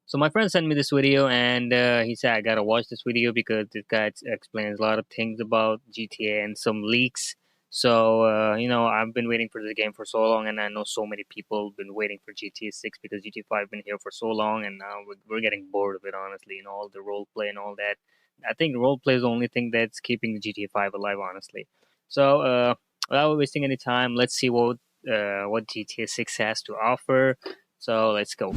So my friend sent me this video, and he said I gotta watch this video because this guy explains a lot of things about GTA and some leaks. So I've been waiting for this game for so long, and I know so many people been waiting for GTA 6 because GTA 5 been here for so long, and now we're getting bored of it. Honestly, all the role play and all that. I think role play is the only thing that's keeping GTA 5 alive. Honestly, so without wasting any time, let's see what GTA 6 has to offer. So let's go.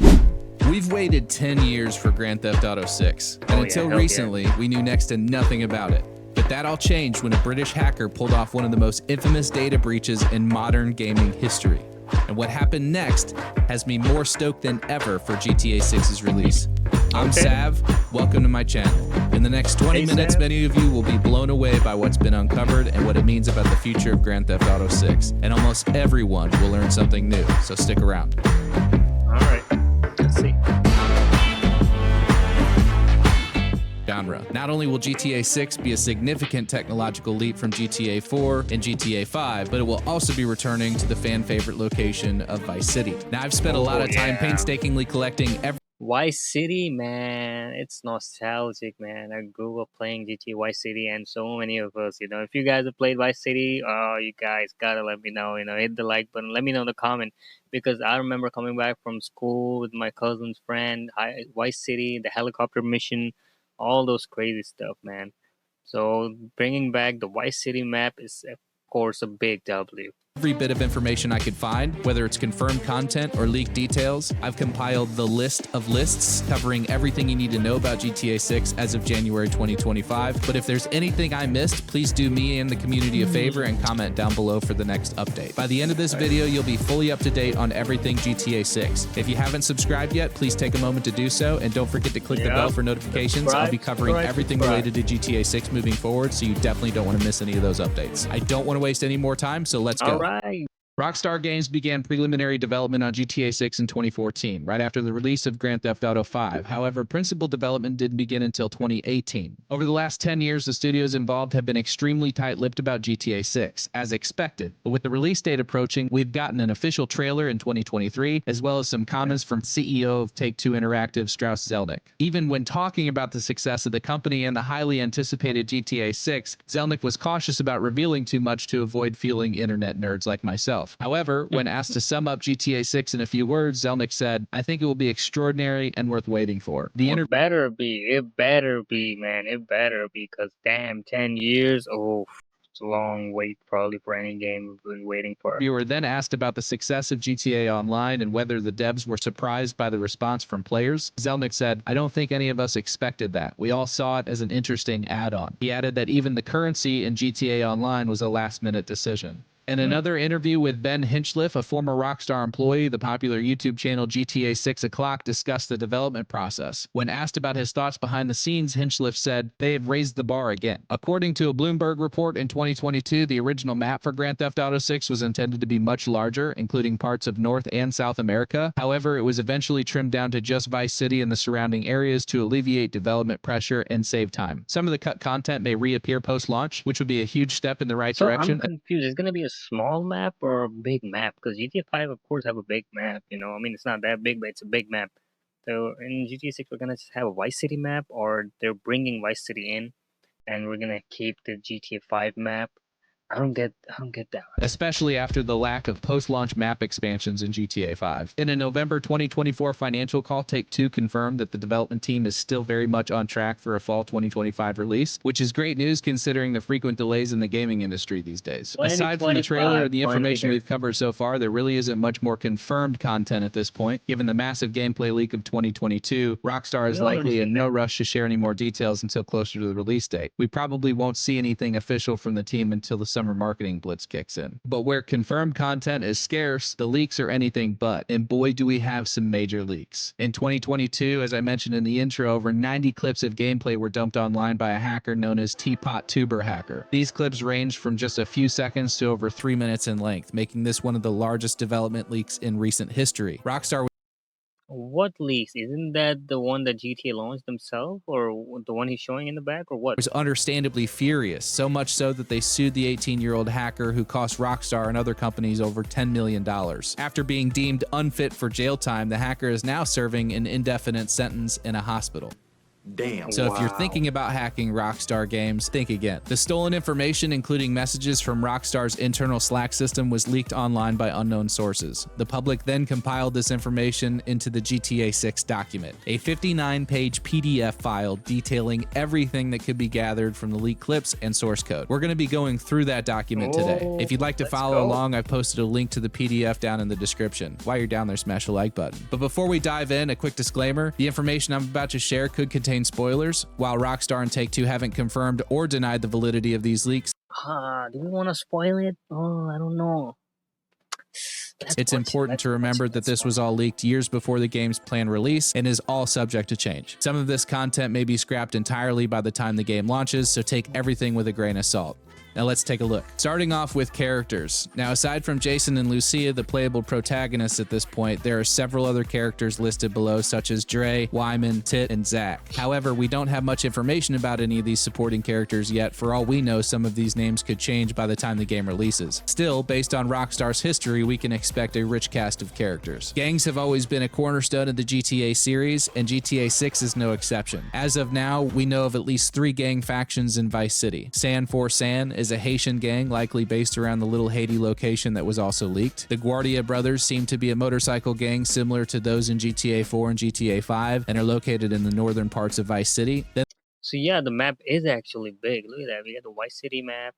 We've waited 10 years for Grand Theft Auto 6, and until hell yeah. recently, we knew next to nothing about it. But that all changed when a British hacker pulled off one of the most infamous data breaches in modern gaming history. And what happened next has me more stoked than ever for GTA 6's release. I'm Sav, welcome to my channel. In the next 20 minutes, many of you will be blown away by what's been uncovered and what it means about the future of Grand Theft Auto 6. And almost everyone will learn something new, so stick around. Alright, let's see. Genre. Not only will GTA 6 be a significant technological leap from GTA 4 and GTA 5, but it will also be returning to the fan favorite location of Vice City. Now, I've spent a lot of time painstakingly collecting Vice City, man, it's nostalgic, man. I grew up playing GTA Vice City, and so many of us, if you guys have played Vice City, oh, you guys gotta let me know. Hit the like button, let me know in the comment, because I remember coming back from school with my cousin's friend, Vice City, the helicopter mission, all those crazy stuff, man. So bringing back the Vice City map is, of course, a big W. Every bit of information I could find, whether it's confirmed content or leaked details. I've compiled the list of lists covering everything you need to know about GTA 6 as of January 2025. But if there's anything I missed, please do me and the community a favor and comment down below for the next update. By the end of this video, you'll be fully up to date on everything GTA 6. If you haven't subscribed yet, please take a moment to do so, and don't forget to click the bell for notifications. I'll be covering everything related to GTA 6 moving forward, so you definitely don't want to miss any of those updates. I don't want to waste any more time, so let's go. Right. Rockstar Games began preliminary development on GTA 6 in 2014, right after the release of Grand Theft Auto 5. However, principal development didn't begin until 2018. Over the last 10 years, the studios involved have been extremely tight-lipped about GTA 6, as expected. But with the release date approaching, we've gotten an official trailer in 2023, as well as some comments from CEO of Take-Two Interactive, Strauss Zelnick. Even when talking about the success of the company and the highly anticipated GTA 6, Zelnick was cautious about revealing too much to avoid feeling internet nerds like myself. However, when asked to sum up GTA 6 in a few words, Zelnick said, "I think it will be extraordinary and worth waiting for." It better be, man. It better be, because damn, 10 years, oh, it's a long wait probably for any game we've been waiting for. You were then asked about the success of GTA Online and whether the devs were surprised by the response from players. Zelnick said, "I don't think any of us expected that. We all saw it as an interesting add-on." He added that even the currency in GTA Online was a last-minute decision. In another interview with Ben Hinchliffe, a former Rockstar employee, the popular YouTube channel GTA 6 O'Clock discussed the development process. When asked about his thoughts behind the scenes, Hinchliffe said, "They have raised the bar again." According to a Bloomberg report in 2022, the original map for Grand Theft Auto 6 was intended to be much larger, including parts of North and South America. However, it was eventually trimmed down to just Vice City and the surrounding areas to alleviate development pressure and save time. Some of the cut content may reappear post-launch, which would be a huge step in the right direction. I'm confused. It's gonna be a small map or a big map? Because GTA 5, of course, have a big map. I mean, it's not that big, but it's a big map. So in GTA 6, we're gonna just have a Vice City map, or they're bringing Vice City in, and we're gonna keep the GTA 5 map. I don't get that. Especially after the lack of post-launch map expansions in GTA 5. In a November 2024 financial call, Take-Two confirmed that the development team is still very much on track for a fall 2025 release, which is great news considering the frequent delays in the gaming industry these days. Aside from the trailer and the information we've covered so far, there really isn't much more confirmed content at this point. Given the massive gameplay leak of 2022, Rockstar is likely in no rush to share any more details until closer to the release date. We probably won't see anything official from the team until the summer marketing blitz kicks in. But where confirmed content is scarce, the leaks are anything but, and boy do we have some major leaks. In 2022, as I mentioned in the intro, over 90 clips of gameplay were dumped online by a hacker known as Teapot Tuber Hacker. These clips ranged from just a few seconds to over 3 minutes in length, making this one of the largest development leaks in recent history. Rockstar What leaks? Isn't that the one that GTA launched themselves, or the one he's showing in the back, or what? Was understandably furious, so much so that they sued the 18-year-old hacker who cost Rockstar and other companies over $10 million. After being deemed unfit for jail time, the hacker is now serving an indefinite sentence in a hospital. Damn. So if you're thinking about hacking Rockstar Games, think again. The stolen information, including messages from Rockstar's internal Slack system, was leaked online by unknown sources. The public then compiled this information into the GTA 6 document, a 59-page PDF file detailing everything that could be gathered from the leaked clips and source code. We're going to be going through that document today. If you'd like to follow along, I've posted a link to the PDF down in the description. While you're down there, smash the like button. But before we dive in, a quick disclaimer: the information I'm about to share could contain spoilers. While Rockstar and Take-Two haven't confirmed or denied the validity of these leaks, Do we want to spoil it? Oh, I don't know. it's important to remember that this was all leaked years before the game's planned release and is all subject to change. Some of this content may be scrapped entirely by the time the game launches, so take everything with a grain of salt. Now let's take a look. Starting off with characters. Now, aside from Jason and Lucia, the playable protagonists at this point, there are several other characters listed below, such as Dre, Wyman, Tit, and Zach. However, we don't have much information about any of these supporting characters yet. For all we know, some of these names could change by the time the game releases. Still, based on Rockstar's history, we can expect a rich cast of characters. Gangs have always been a cornerstone of the GTA series, and GTA 6 is no exception. As of now, we know of at least 3 gang factions in Vice City. San for San is a Haitian gang, likely based around the Little Haiti location that was also leaked. The Guardia brothers seem to be a motorcycle gang similar to those in GTA 4 and GTA 5 and are located in the northern parts of Vice City. So yeah, the map is actually big. Look at that. We got the Vice City map.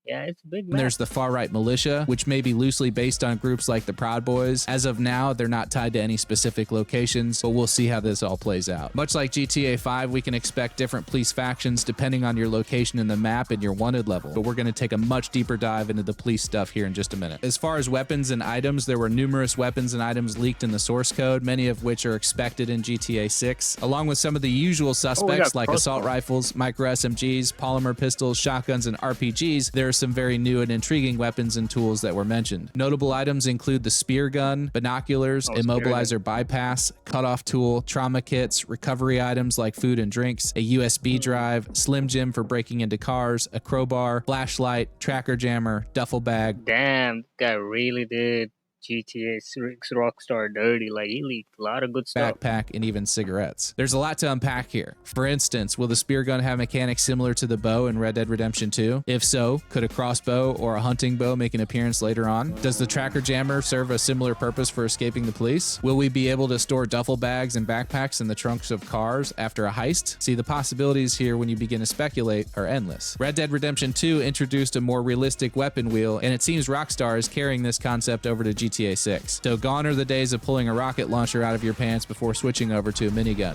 Yeah, it's a big map. There's the far-right militia, which may be loosely based on groups like the Proud Boys. As of now, they're not tied to any specific locations, but we'll see how this all plays out. Much like GTA 5, we can expect different police factions depending on your location in the map and your wanted level, but we're going to take a much deeper dive into the police stuff here in just a minute. As far as weapons and items, there were numerous weapons and items leaked in the source code, many of which are expected in GTA 6, along with some of the usual suspects like assault rifles, micro SMGs, polymer pistols, shotguns, and RPGs. There are some very new and intriguing weapons and tools that were mentioned. Notable items include the spear gun, binoculars, immobilizer bypass, cutoff tool, trauma kits, recovery items like food and drinks, a USB drive, Slim Jim for breaking into cars, a crowbar, flashlight, tracker jammer, duffel bag. Damn, this guy really did GTA 6 Rockstar dirty. Like, he leaked a lot of good stuff. Backpack, and even cigarettes. There's a lot to unpack here. For instance, will the spear gun have mechanics similar to the bow in Red Dead Redemption 2? If so, could a crossbow or a hunting bow make an appearance later on? Does the tracker jammer serve a similar purpose for escaping the police? Will we be able to store duffel bags and backpacks in the trunks of cars after a heist? See, the possibilities here when you begin to speculate are endless. Red Dead Redemption 2 introduced a more realistic weapon wheel, and it seems Rockstar is carrying this concept over to GTA 6. So gone are the days of pulling a rocket launcher out of your pants before switching over to a minigun.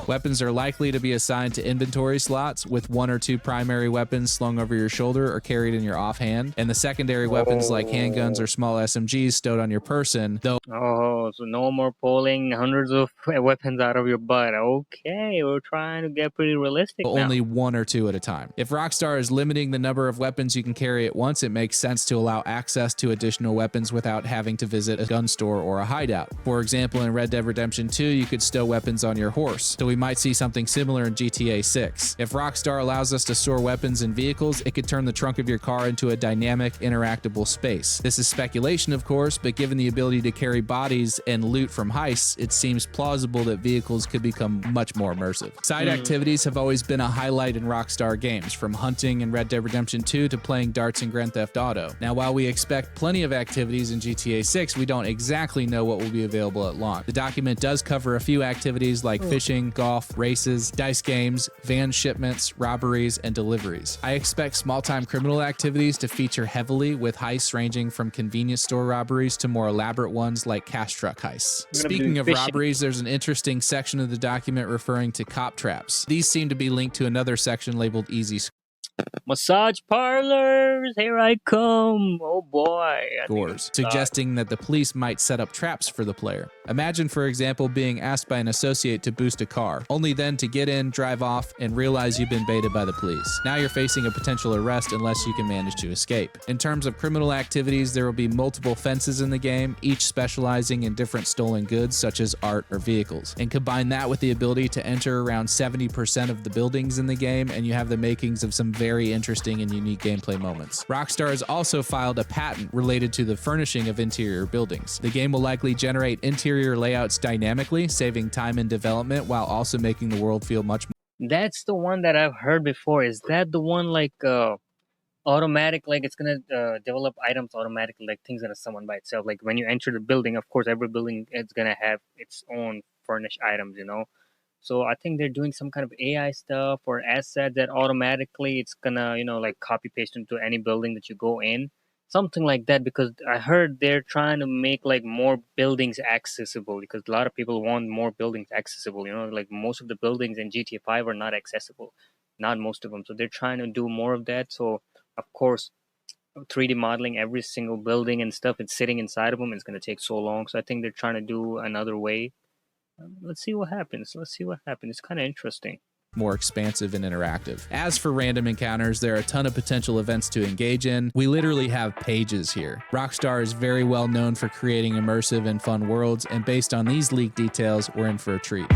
Weapons are likely to be assigned to inventory slots, with 1 or 2 primary weapons slung over your shoulder or carried in your offhand, and the secondary weapons like handguns or small SMGs stowed on your person, though. Oh, so no more pulling hundreds of weapons out of your butt. Okay, we're trying to get pretty realistic now. Only 1 or 2 at a time. If Rockstar is limiting the number of weapons you can carry at once, it makes sense to allow access to additional weapons without having to visit a gun store or a hideout. For example, in Red Dead Redemption 2, you could stow weapons on your horse, so we might see something similar in GTA 6. If Rockstar allows us to store weapons in vehicles, it could turn the trunk of your car into a dynamic, interactable space. This is speculation, of course, but given the ability to carry bodies and loot from heists, it seems plausible that vehicles could become much more immersive. Side activities have always been a highlight in Rockstar games, from hunting in Red Dead Redemption 2 to playing darts in Grand Theft Auto. Now, while we expect plenty of activities in GTA 6, we don't exactly know what will be available at launch. The document does cover a few activities like fishing, golf, races, dice games, van shipments, robberies, and deliveries. I expect small-time criminal activities to feature heavily, with heists ranging from convenience store robberies to more elaborate ones like cash truck heists. Speaking of robberies, there's an interesting section of the document referring to cop traps. These seem to be linked to another section labeled Easy. Massage parlors, here I come. Oh boy. I think Doors, suggesting that the police might set up traps for the player. Imagine, for example, being asked by an associate to boost a car, only then to get in, drive off, and realize you've been baited by the police. Now you're facing a potential arrest unless you can manage to escape. In terms of criminal activities, there will be multiple fences in the game, each specializing in different stolen goods such as art or vehicles. And combine that with the ability to enter around 70% of the buildings in the game, and you have the makings of some very interesting and unique gameplay moments. Rockstar has also filed a patent related to the furnishing of interior buildings. The game will likely generate interior layouts dynamically, saving time in development while also making the world feel much more. That's the one that I've heard before. Is that the one like automatic, like it's gonna develop items automatically, like things gonna summon by itself? Like when you enter the building, of course, every building is gonna have its own furnished items, you know. So I think they're doing some kind of AI stuff or asset that automatically it's gonna, you know, like copy paste into any building that you go in. Something like that, because I heard they're trying to make like more buildings accessible, because a lot of people want more buildings accessible, you know, like most of the buildings in GTA 5 are not accessible. Not most of them. So they're trying to do more of that. So of course 3D modeling every single building and stuff, it's sitting inside of them, it's going to take so long. So I think they're trying to do another way. Let's see what happens. It's kind of interesting. More expansive and interactive. As for random encounters, there are a ton of potential events to engage in. We literally have pages here. Rockstar is very well known for creating immersive and fun worlds, and based on these leaked details, we're in for a treat.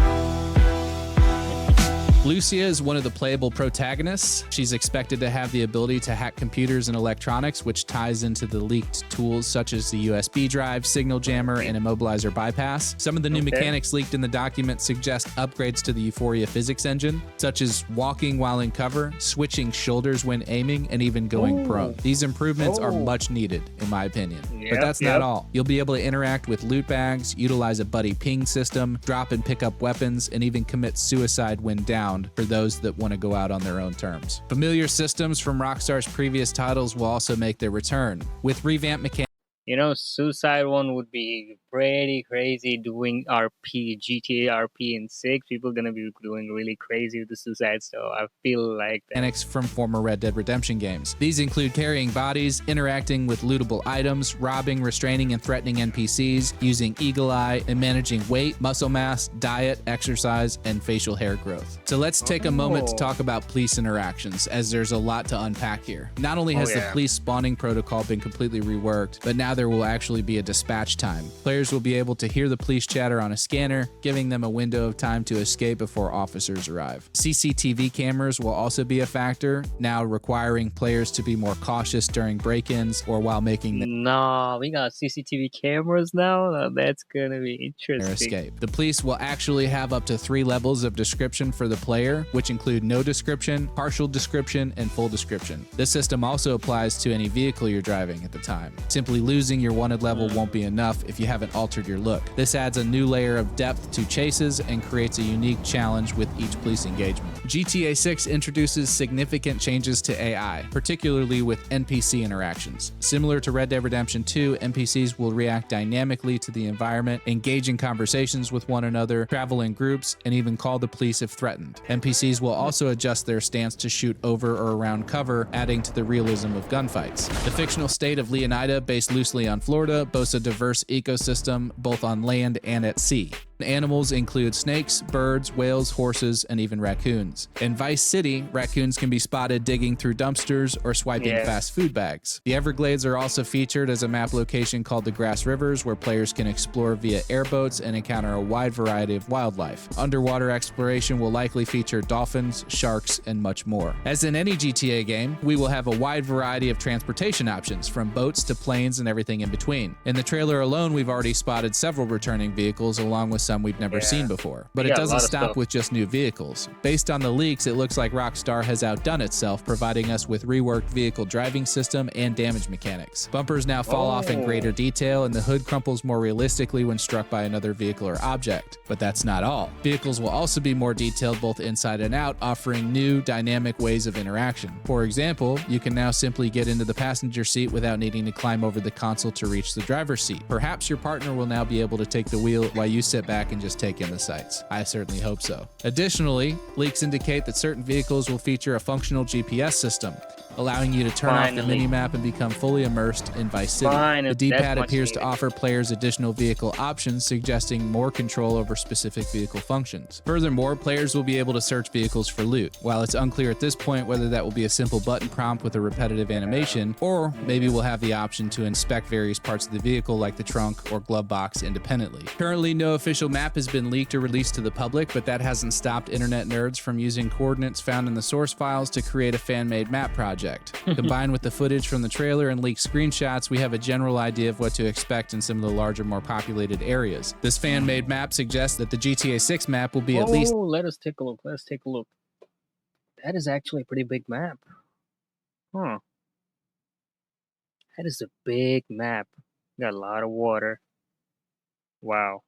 Lucia is one of the playable protagonists. She's expected to have the ability to hack computers and electronics, which ties into the leaked tools such as the USB drive, signal jammer, and immobilizer bypass. Some of the new mechanics leaked in the document suggest upgrades to the Euphoria physics engine, such as walking while in cover, switching shoulders when aiming, and even going prone. These improvements are much needed, in my opinion. But that's not all. You'll be able to interact with loot bags, utilize a buddy ping system, drop and pick up weapons, and even commit suicide when downed for those that want to go out on their own terms. Familiar systems from Rockstar's previous titles will also make their return, with revamped mechanics. You know, Suicide one would be pretty crazy doing RP, GTA RP in 6. People gonna be doing really crazy with the Suicide, so I feel like that. Mechanics from former Red Dead Redemption games. These include carrying bodies, interacting with lootable items, robbing, restraining, and threatening NPCs, using Eagle Eye, and managing weight, muscle mass, diet, exercise, and facial hair growth. So let's take a moment to talk about police interactions, as there's a lot to unpack here. Not only has the police spawning protocol been completely reworked, but now there will actually be a dispatch time. Players will be able to hear the police chatter on a scanner, giving them a window of time to escape before officers arrive. CCTV cameras will also be a factor, now requiring players to be more cautious during break-ins or while making Nah, we got CCTV cameras now? Now that's gonna be interesting. their escape. The police will actually have up to 3 levels of description for the player, which include no description, partial description, and full description. This system also applies to any vehicle you're driving at the time. Simply losing your wanted level won't be enough if you haven't altered your look. This adds a new layer of depth to chases and creates a unique challenge with each police engagement. GTA 6 introduces significant changes to AI, particularly with NPC interactions. Similar to Red Dead Redemption 2, NPCs will react dynamically to the environment, engage in conversations with one another, travel in groups, and even call the police if threatened. NPCs will also adjust their stance to shoot over or around cover, adding to the realism of gunfights. The fictional state of Leonida, based loosely on Florida, boasts a diverse ecosystem both on land and at sea. Animals include snakes, birds, whales, horses, and even raccoons. In Vice City, raccoons can be spotted digging through dumpsters or swiping fast food bags. The Everglades are also featured as a map location called the Grass Rivers, where players can explore via airboats and encounter a wide variety of wildlife. Underwater exploration will likely feature dolphins, sharks, and much more. As in any GTA game, we will have a wide variety of transportation options, from boats to planes and everything in between. In the trailer alone, we've already spotted several returning vehicles, along with some we've never seen before. But it doesn't stop with just new vehicles. Based on the leaks, it looks like Rockstar has outdone itself, providing us with reworked vehicle driving system and damage mechanics. Bumpers now fall off in greater detail, and the hood crumples more realistically when struck by another vehicle or object. But that's not all. Vehicles will also be more detailed both inside and out, offering new, dynamic ways of interaction. For example, you can now simply get into the passenger seat without needing to climb over the console to reach the driver's seat. Perhaps your partner will now be able to take the wheel while you sit back and just take in the sights. I certainly hope so. Additionally, leaks indicate that certain vehicles will feature a functional GPS system. allowing you to turn off the Finally. minimap and become fully immersed in Vice City. Fine, The that's D-pad much appears to needed. offer players additional vehicle options, suggesting more control over specific vehicle functions. Furthermore, players will be able to search vehicles for loot. While it's unclear at this point whether that will be a simple button prompt with a repetitive animation, or maybe we'll have the option to inspect various parts of the vehicle like the trunk or glove box independently. Currently, no official map has been leaked or released to the public, but that hasn't stopped internet nerds from using coordinates found in the source files to create a fan-made map project. Combined with the footage from the trailer and leaked screenshots, we have a general idea of what to expect in some of the larger, more populated areas. This fan-made map suggests that the GTA 6 map will be at least... Let us take a look. Let's take a look. That is actually a pretty big map. Huh. That is a big map. Got a lot of water. Wow.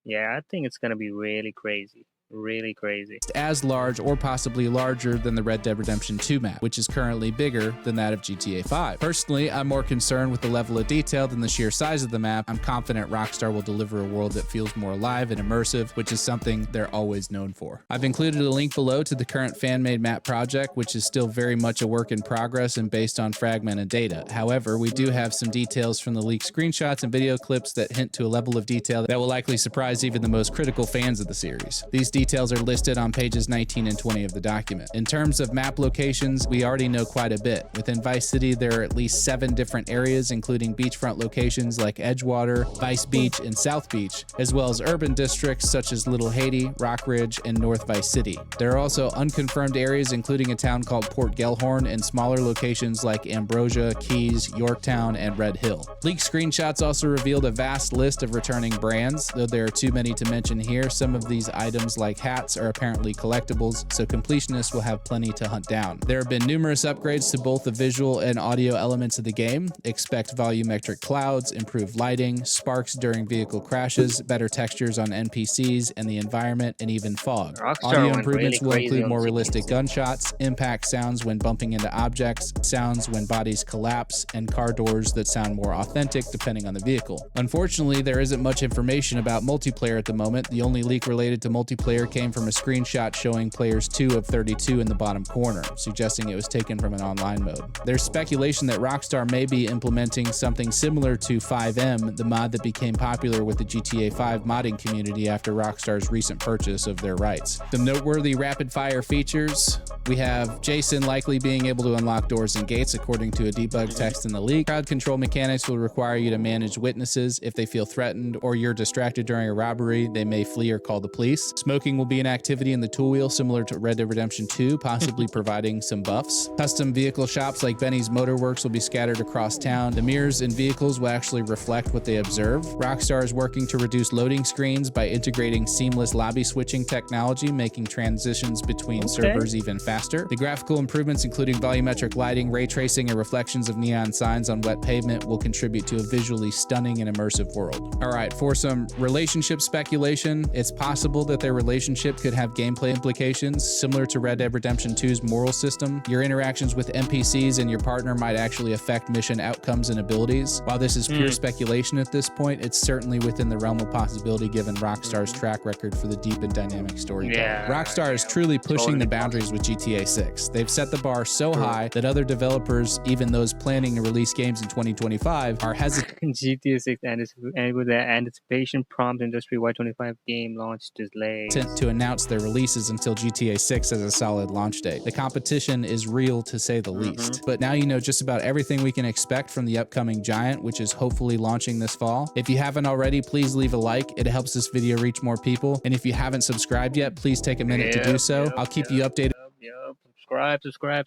Yeah, I think it's gonna be really crazy. Really crazy. as large or possibly larger than the Red Dead Redemption 2 map, which is currently bigger than that of GTA 5. Personally, I'm more concerned with the level of detail than the sheer size of the map. I'm confident Rockstar will deliver a world that feels more alive and immersive, which is something they're always known for. I've included a link below to the current fan-made map project, which is still very much a work in progress and based on fragmented data. However, we do have some details from the leaked screenshots and video clips that hint to a level of detail that will likely surprise even the most critical fans of the series. These details are listed on pages 19 and 20 of the document. In terms of map locations, we already know quite a bit. Within Vice City, there are at least 7 different areas, including beachfront locations like Edgewater, Vice Beach, and South Beach, as well as urban districts such as Little Haiti, Rock Ridge, and North Vice City. There are also unconfirmed areas, including a town called Port Gellhorn, and smaller locations like Ambrosia, Keys, Yorktown, and Red Hill. Leaked screenshots also revealed a vast list of returning brands, though there are too many to mention here. Some of these items, like hats, are apparently collectibles, so completionists will have plenty to hunt down. There have been numerous upgrades to both the visual and audio elements of the game. Expect volumetric clouds, improved lighting, sparks during vehicle crashes, better textures on NPCs and the environment, and even fog. Rockstar Audio went improvements really will crazy include on more GTA realistic 6. gunshots, impact sounds when bumping into objects, sounds when bodies collapse, and car doors that sound more authentic depending on the vehicle. Unfortunately, there isn't much information about multiplayer at the moment. The only leak related to multiplayer came from a screenshot showing players 2 of 32 in the bottom corner, suggesting it was taken from an online mode. There's speculation that Rockstar may be implementing something similar to 5M, the mod that became popular with the GTA 5 modding community after Rockstar's recent purchase of their rights. Some noteworthy rapid-fire features: we have Jason likely being able to unlock doors and gates according to a debug text in the leak. Crowd control mechanics will require you to manage witnesses. If they feel threatened or you're distracted during a robbery, they may flee or call the police. Smoking will be an activity in the tool wheel similar to Red Dead Redemption 2, possibly providing some buffs. Custom vehicle shops like Benny's Motorworks will be scattered across town. The mirrors in vehicles will actually reflect what they observe. Rockstar is working to reduce loading screens by integrating seamless lobby switching technology, making transitions between servers even faster. The graphical improvements, including volumetric lighting, ray tracing, and reflections of neon signs on wet pavement, will contribute to a visually stunning and immersive world. All right, for some relationship speculation, it's possible that their relationship could have gameplay implications similar to Red Dead Redemption 2's moral system. Your interactions with NPCs and your partner might actually affect mission outcomes and abilities. While this is pure speculation at this point, it's certainly within the realm of possibility given Rockstar's track record for the deep and dynamic storytelling. Yeah, Rockstar is truly pushing totally the boundaries with GTA 6. They've set the bar so high that other developers, even those planning to release games in 2025, are hesitant GTA 6 and with the anticipation prompt industry Y25 game launch delays. to announce their releases until GTA 6 has a solid launch date. The competition is real to say the least. But now you know just about everything we can expect from the upcoming giant, which is hopefully launching this fall. If you haven't already, please leave a like. It helps this video reach more people. And if you haven't subscribed yet, please take a minute to do so. I'll keep you updated. Yep.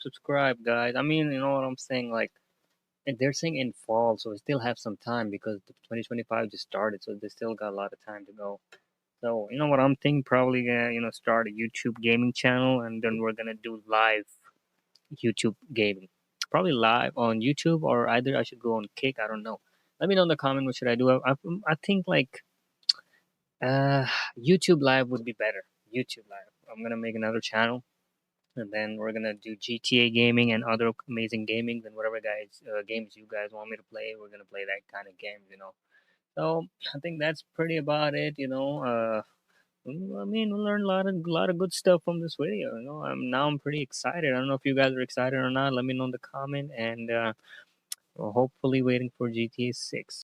Subscribe, guys. I mean, you know what I'm saying? Like, and they're saying in fall, so we still have some time because the 2025 just started, so they still got a lot of time to go. So, you know what I'm thinking? Probably gonna, start a YouTube gaming channel, and then we're gonna do live YouTube gaming. Probably live on YouTube, or either I should go on Kick. I don't know. Let me know in the comment what should I do. I think like uh YouTube live would be better. YouTube live. I'm gonna make another channel, and then we're gonna do GTA gaming and other amazing gaming and whatever games you guys want me to play. We're gonna play that kind of games. So I think that's pretty about it. I mean, we learned a lot of good stuff from this video. I'm pretty excited. I don't know if you guys are excited or not. Let me know in the comment, and hopefully waiting for GTA 6.